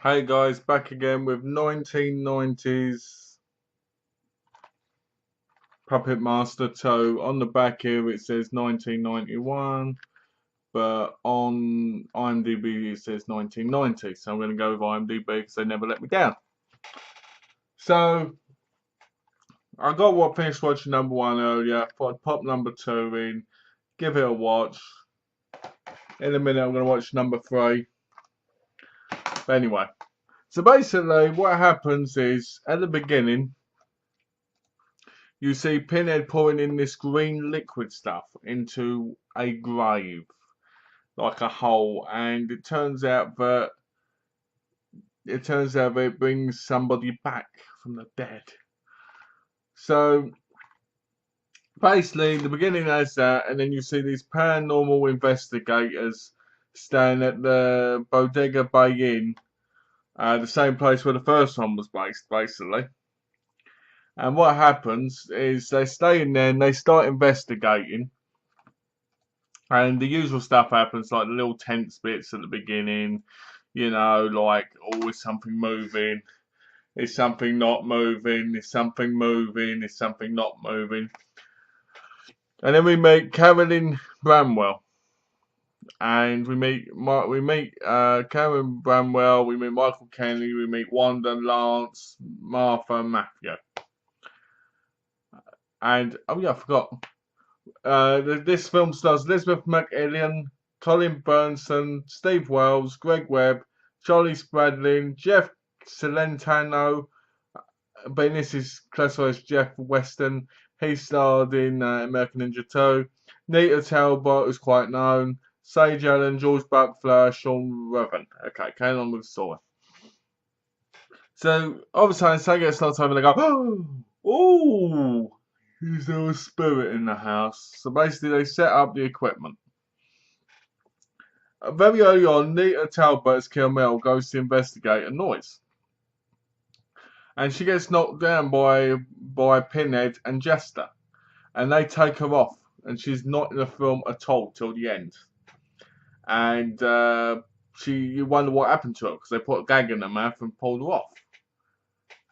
Hey guys, back again with 1990's Puppet Master 2. On the back here it says 1991, but on IMDb it says 1990. So I'm going to go with IMDb because they never let me down. So I finished watching number 1 earlier. Thought I'd pop number 2 in, give it a watch. In a minute I'm going to watch number 3. But anyway, so basically what happens is at the beginning you see Pinhead pouring in this green liquid stuff into a grave, like a hole, and it turns out that it brings somebody back from the dead. So basically, the beginning has that, and then you see these paranormal investigators staying at the Bodega Bay Inn, the same place where the first one was based, basically. And what happens is they stay in there and they start investigating. And the usual stuff happens, like the little tense bits at the beginning, you know, like, oh, is something moving? Is something not moving? Is something moving? Is something not moving? And then we meet Carolyn Bramwell. And we meet Karen Bramwell, we meet Michael Kenny, we meet Wanda, Lance, Martha, and Matthew. And, oh yeah, I forgot. This film stars Elizabeth McEllion, Colin Burnson, Steve Wells, Greg Webb, Charlie Spradlin, Jeff Celentano, but this is classified as Jeff Weston. He starred in American Ninja 2. Nita Talbot is quite known. Sage Allen, George Buckflower, Sean Revan. Okay, carrying on with the story. So, all of a sudden, Sage gets starts over and they go, oh! Is there a spirit in the house? So basically they set up the equipment. Very early on, Nita Talbot as Kilmel goes to investigate a noise. And she gets knocked down by Pinhead and Jester. And they take her off. And she's not in the film at all till the end. And you wonder what happened to her because they put a gag in her mouth and pulled her off.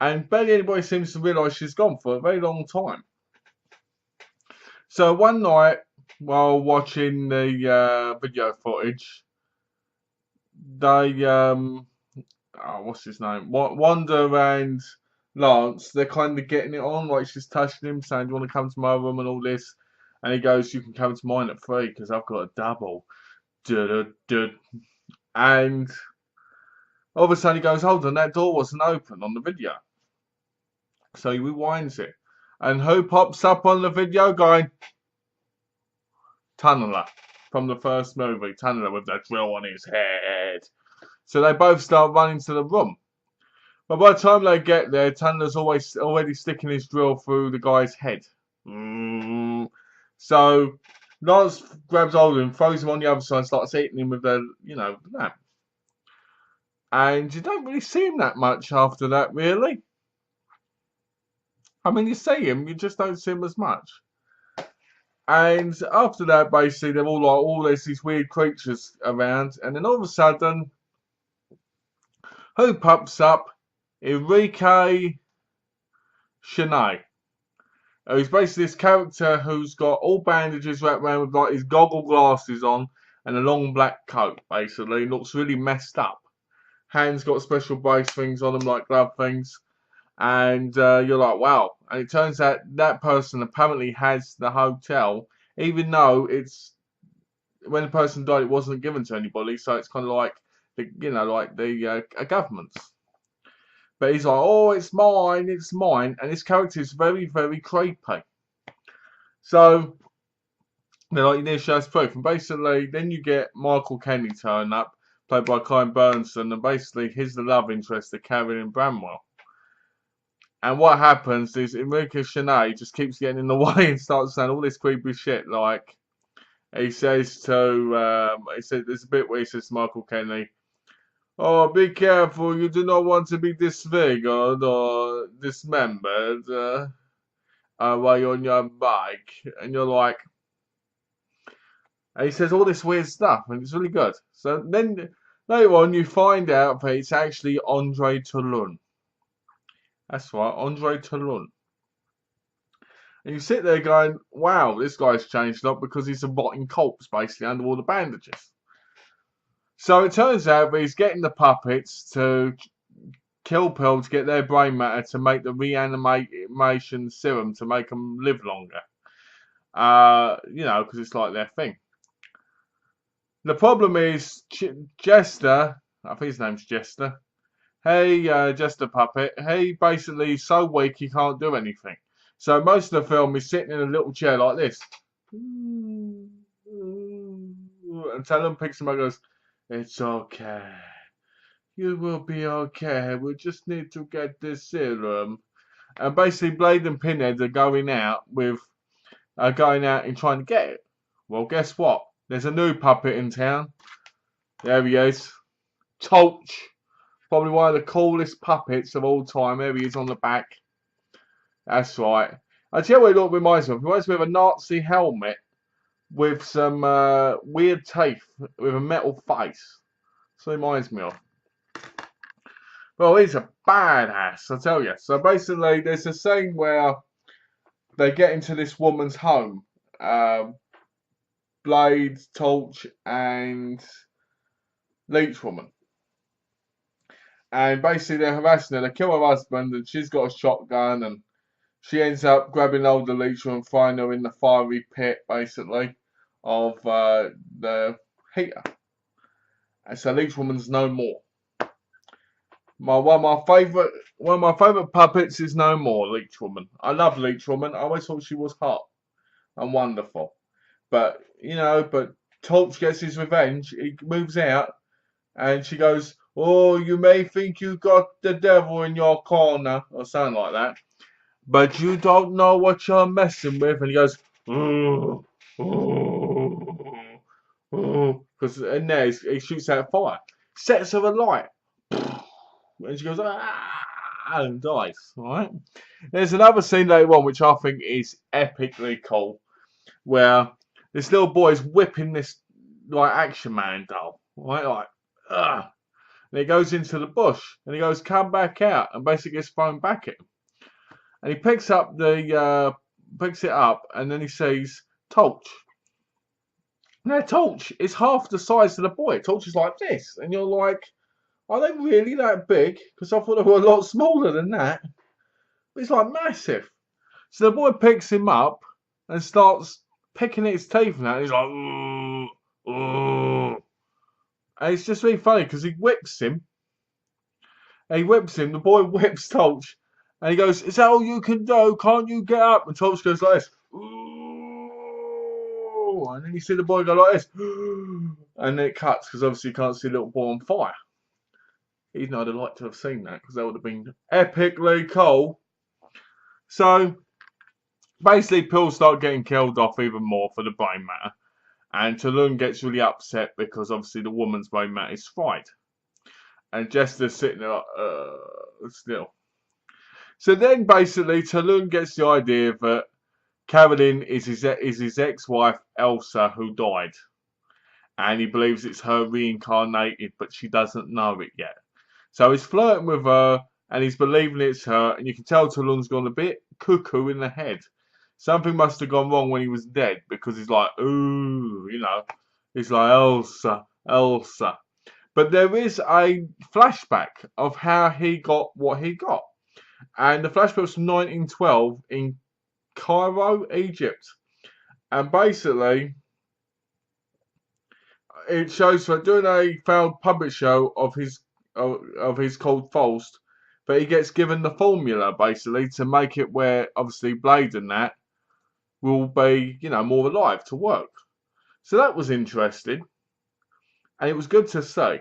And barely anybody seems to realise she's gone for a very long time. So one night, while watching the video footage, they, what's his name? Wanda and Lance, they're kind of getting it on, like she's touching him, saying, do you want to come to my room and all this? And he goes, you can come to mine at 3 because I've got a double. And all of a sudden he goes, hold on, that door wasn't open on the video. So he rewinds it. And who pops up on the video going, Tunneler from the first movie. Tunneler with that drill on his head. So they both start running to the room. But by the time they get there, Tunneler's already sticking his drill through the guy's head. So Lance grabs hold of him, throws him on the other side, and starts eating him with the, that. And you don't really see him that much after that, really. I mean, you see him, you just don't see him as much. And after that, basically, they're all like, oh, there's these weird creatures around. And then all of a sudden, who pops up? Enrique Shanae. He's basically this character who's got all bandages wrapped around with like his goggle glasses on and a long black coat, basically. He looks really messed up. Hands got special brace things on them, like glove things. And you're like, wow. And it turns out that person apparently has the hotel, even though when the person died, it wasn't given to anybody. So it's kind of like a government's. But he's like, oh, it's mine. And this character is very, very creepy. So they're like, you need to show us proof. And basically, then you get Michael Kenny turn up, played by Colin Burnson, and basically he's the love interest of Carolyn Bramwell. And what happens is Enrique Shanae just keeps getting in the way and starts saying all this creepy shit. Like, he says there's a bit where he says to Michael Kenny, oh, be careful, you do not want to be disfigured or dismembered while you're on your bike. And you're like, and he says all this weird stuff, and it's really good. So then Later on, you find out that it's actually Andre Toulon. That's right, Andre Toulon. And you sit there going, wow, this guy's changed a lot because he's a rotting corpse, basically, under all the bandages. So it turns out that he's getting the puppets to kill Pearl to get their brain matter to make the reanimation serum to make them live longer. Because it's like their thing. The problem is Jester, I think his name's Jester. Hey, Jester Puppet. He basically is so weak he can't do anything. So most of the film is sitting in a little chair like this. And Talon picks him up and goes, it's okay. You will be okay. We just need to get this serum. And basically Blade and Pinhead are going out and trying to get it. Well, guess what? There's a new puppet in town. There he is. Torch. Probably one of the coolest puppets of all time. There he is on the back. That's right. I tell you what it reminds me of. It reminds me of a Nazi helmet with some weird teeth with a metal face. So it reminds me of. Well, he's a badass, I tell you. So basically, there's a scene where they get into this woman's home. Blade, Torch, and Leech Woman. And basically they're harassing her. They kill her husband and she's got a shotgun and she ends up grabbing hold of Leech Woman and throwing her in the fiery pit, basically, of the heater. And so Leech Woman's no more. One of my favourite puppets is no more, Leech Woman. I love Leech Woman. I always thought she was hot and wonderful. But Torch gets his revenge. He moves out and she goes, oh, you may think you got the devil in your corner, or something like that, but you don't know what you're messing with. And he goes, oh, because in there he shoots out fire, sets her alight, and she goes, and dies. Right? There's another scene later on which I think is epically cool, where this little boy is whipping this like Action Man doll, right? Like, ugh. And he goes into the bush and he goes, come back out, and basically gets thrown back at him. And he picks it up and then he sees Torch. Now Torch is half the size of the boy. Torch is like this. And you're like, are they really that big? Because I thought they were a lot smaller than that. But it's like massive. So the boy picks him up and starts picking at his teeth now. And he's like, ooh, ooh. And it's just really funny because he whips him. The boy whips Torch. And he goes, is that all you can do? Can't you get up? And Torch goes like this. Ooh. And then you see the boy go like this. And then it cuts because obviously you can't see the little boy on fire. Even though I'd have liked to have seen that because that would have been epically cool. So basically pills start getting killed off even more for the brain matter. And Toulon gets really upset because obviously the woman's brain matter is fried. And Jester's sitting there like, still. So then basically Toulon gets the idea that Carolyn is his ex-wife Elsa who died. And he believes it's her reincarnated, but she doesn't know it yet. So he's flirting with her and he's believing it's her. And you can tell Toulon's gone a bit cuckoo in the head. Something must have gone wrong when he was dead because he's like, ooh, he's like, Elsa. But there is a flashback of how he got what he got. And the flashback was from 1912 in Cairo, Egypt. And basically, it shows that during a failed puppet show of his called Faust, but he gets given the formula basically to make it where obviously Blade and that will be, more alive to work. So that was interesting. And it was good to see.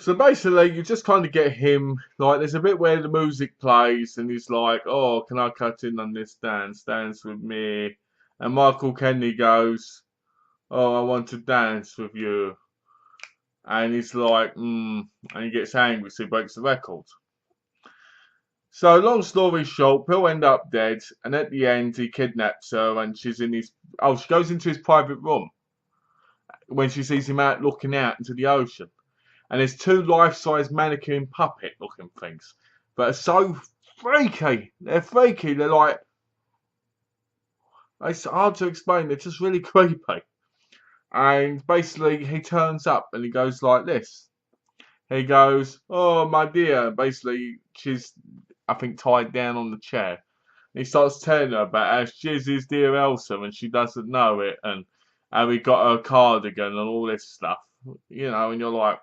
So basically, you just kind of get him, like, there's a bit where the music plays, and he's like, oh, can I cut in on this dance? Dance with me. And Michael Kennedy goes, oh, I want to dance with you. And he's like, and he gets angry, so he breaks the record. So, long story short, he'll end up dead, and at the end, he kidnaps her, and she's in she goes into his private room. when she sees him out looking out into the ocean. And there's two life-size mannequin puppet-looking things that are so freaky. They're freaky. They're like, it's hard to explain. They're just really creepy. And basically, he turns up and he goes like this. He goes, "Oh, my dear." Basically, she's, I think, tied down on the chair. And he starts telling her about how she's his dear Elsa and she doesn't know it, and how he got her cardigan and all this stuff. You know, and you're like,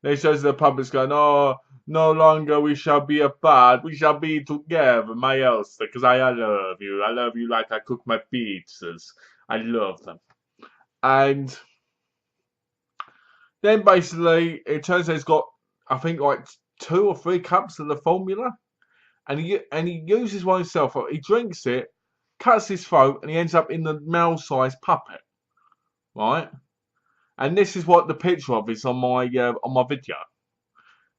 then he says the puppet's going, "Oh, no longer we shall be apart. We shall be together, my Elsa, because I love you. I love you like I cook my pizzas. I love them." And then basically, it turns out he's got, I think, like 2 or 3 cups of the formula. And he uses one himself. He drinks it, cuts his throat, and he ends up in the male-sized puppet. Right? And this is what the picture of is on my video.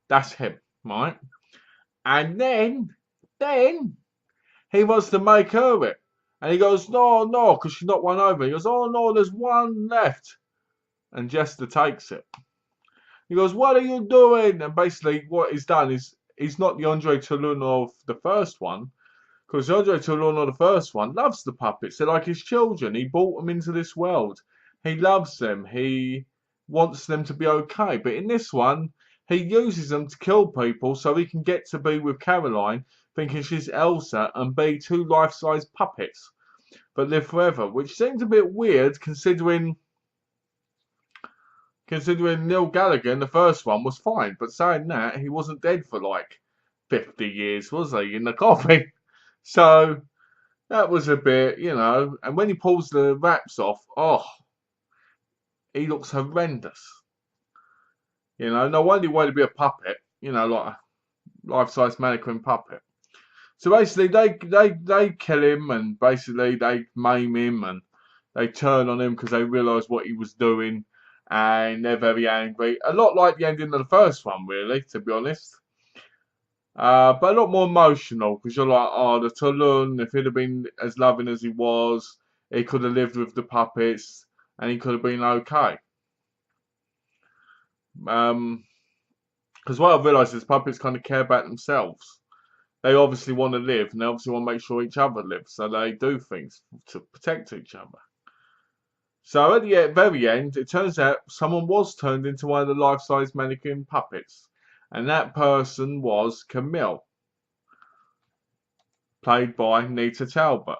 That's him, right? And then he wants to make her it. And he goes, "No, no," because she's not won over. He goes, "Oh no, there's one left." And Jester takes it. He goes, "What are you doing?" And basically what he's done is, he's not the Andre Toulon of the first one. Because Andre Toulon of the first one loves the puppets. They're like his children. He brought them into this world. He loves them. He wants them to be okay. But in this one, he uses them to kill people so he can get to be with Caroline, thinking she's Elsa, and be 2 life-size puppets that live forever. Which seems a bit weird considering Neil Gallagher in the first one was fine. But saying that, he wasn't dead for like 50 years, was he, in the coffin? So that was a bit, you know. And when he pulls the wraps off, oh, he looks horrendous. You know, no wonder he wanted to be a puppet, you know, like a life-size mannequin puppet. So basically, they kill him, and basically they maim him, and they turn on him because they realise what he was doing, and they're very angry. A lot like the ending of the first one, really, to be honest. But a lot more emotional, because you're like, oh, the Toulon, if he'd have been as loving as he was, he could have lived with the puppets, and he could have been okay. Because what I've realised is puppets kind of care about themselves. They obviously want to live, and they obviously want to make sure each other lives, so they do things to protect each other. So at the very end, it turns out someone was turned into one of the life-size mannequin puppets, and that person was Camille, played by Nita Talbot.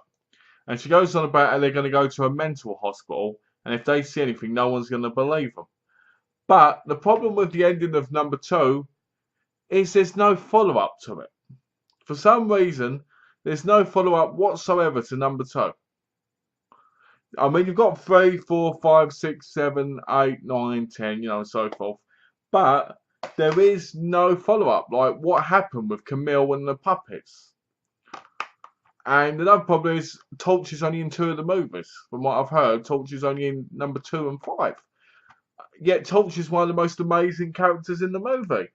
And she goes on about how they're going to go to a mental hospital, and if they see anything, no one's going to believe them. But the problem with the ending of number 2 is there's no follow-up to it. For some reason, there's no follow-up whatsoever to number 2. I mean, you've got 3, 4, 5, 6, 7, 8, 9, 10, you know, and so forth. But there is no follow-up. Like, what happened with Camille and the puppets? And another problem is Torch is only in 2 of the movies. From what I've heard, Torch is only in number 2 and 5. Yet Torch is one of the most amazing characters in the movie.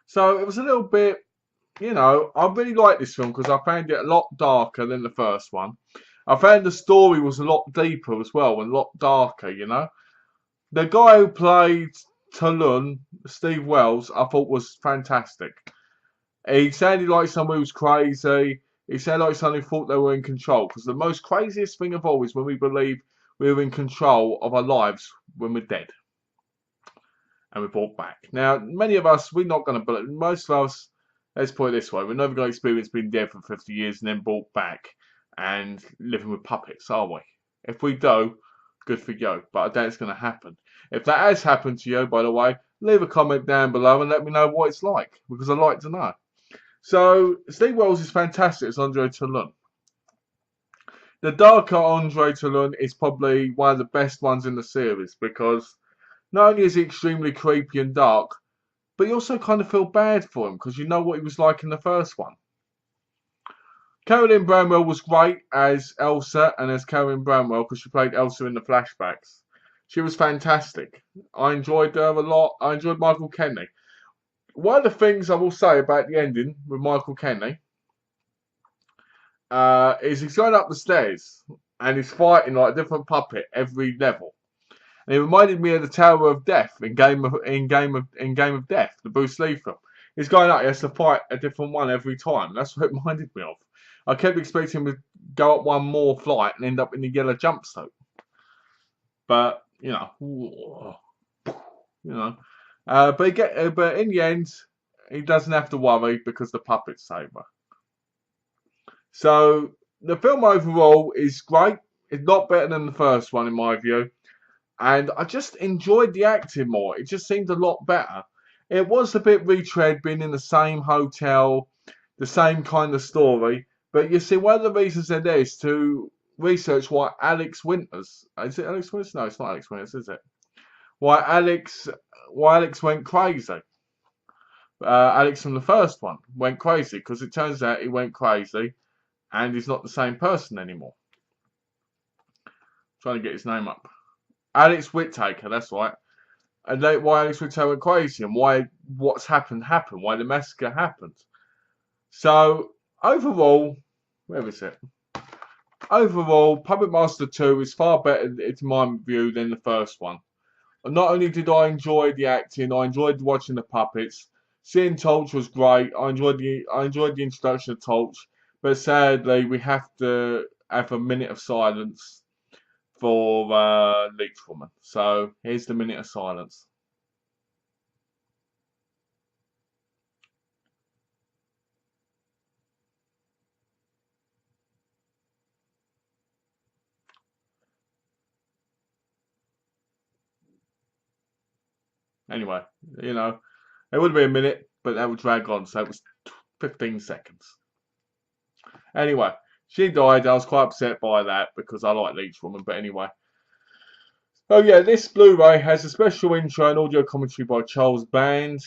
So it was a little bit, you know, I really liked this film because I found it a lot darker than the first one. I found the story was a lot deeper as well and a lot darker, you know. The guy who played Toulon, Steve Wells, I thought was fantastic. He sounded like someone who was crazy. He sounded like someone who thought they were in control. Because the most craziest thing of all is when we believe we're in control of our lives when we're dead. And we're brought back. Now, many of us, we're not going to believe. Most of us, let's put it this way, we're never going to experience being dead for 50 years and then brought back and living with puppets, are we? If we do, good for you. But I doubt it's going to happen. If that has happened to you, by the way, leave a comment down below and let me know what it's like. Because I'd like to know. So, Steve Wells is fantastic as Andre Toulon. The darker Andre Toulon is probably one of the best ones in the series because not only is he extremely creepy and dark, but you also kind of feel bad for him because you know what he was like in the first one. Caroline Bramwell was great as Elsa and as Caroline Bramwell because she played Elsa in the flashbacks. She was fantastic. I enjoyed her a lot. I enjoyed Michael Kenny. One of the things I will say about the ending with Michael Kenny is he's going up the stairs and he's fighting like a different puppet every level. And it reminded me of the Tower of Death in Game of Death, the Bruce Lee film. He's going up, he has to fight a different one every time. That's what it reminded me of. I kept expecting him to go up one more flight and end up in the yellow jumpsuit. But but in the end, he doesn't have to worry because the puppets save her. So the film overall is great. It's not better than the first one in my view. And I just enjoyed the acting more. It just seemed a lot better. It was a bit retread, being in the same hotel, the same kind of story. But you see, one of the reasons they're there is to research why Alex Winters. Is it Alex Winters? No, it's not Alex Winters, is it? Why Alex went crazy. Alex from the first one went crazy because it turns out he went crazy and he's not the same person anymore. Trying to get his name up. Alex Whittaker, that's right. And why Alex Whittaker went crazy and why what's happened, why the massacre happened. So, overall, where is it? Overall, Puppet Master 2 is far better, in my view, than the first one. And not only did I enjoy the acting, I enjoyed watching the puppets. Seeing Torch was great. I enjoyed the introduction of Torch. But sadly, we have to have a minute of silence for Leech Woman. So here's the minute of silence. Anyway, it would be a minute, but that would drag on, so it was 15 seconds. Anyway, she died. I was quite upset by that because I like Leech Woman, but anyway. Oh yeah, this Blu-ray has a special intro and audio commentary by Charles Band,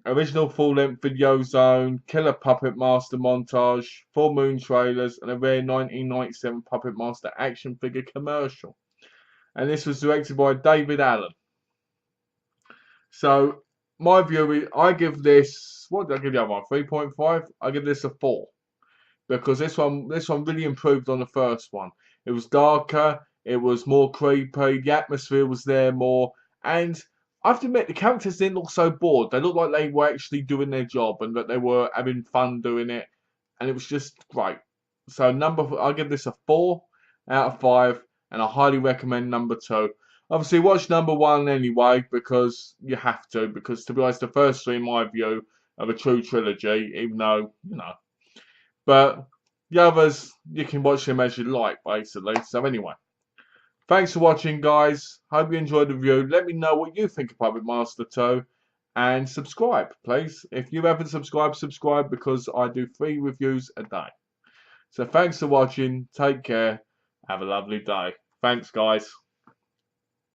original full-length video zone, killer Puppet Master montage, full moon trailers, and a rare 1997 Puppet Master action figure commercial. And this was directed by David Allen. So, my view is, I give this, what did I give the other one? 3.5? I give this a 4. Because this one really improved on the first one. It was darker, it was more creepy, the atmosphere was there more, and I have to admit the characters didn't look so bored. They looked like they were actually doing their job and that they were having fun doing it, and it was just great. So I'll give this a 4 out of 5, and I highly recommend number 2. Obviously watch number 1 anyway because you have to, because to be honest the first 3 in my view are a true trilogy, even though, but the others, you can watch them as you like, basically. So anyway, thanks for watching, guys. Hope you enjoyed the review. Let me know what you think of Puppet Master 2. And subscribe, please. If you haven't subscribed, subscribe because I do 3 reviews a day. So thanks for watching. Take care. Have a lovely day. Thanks, guys.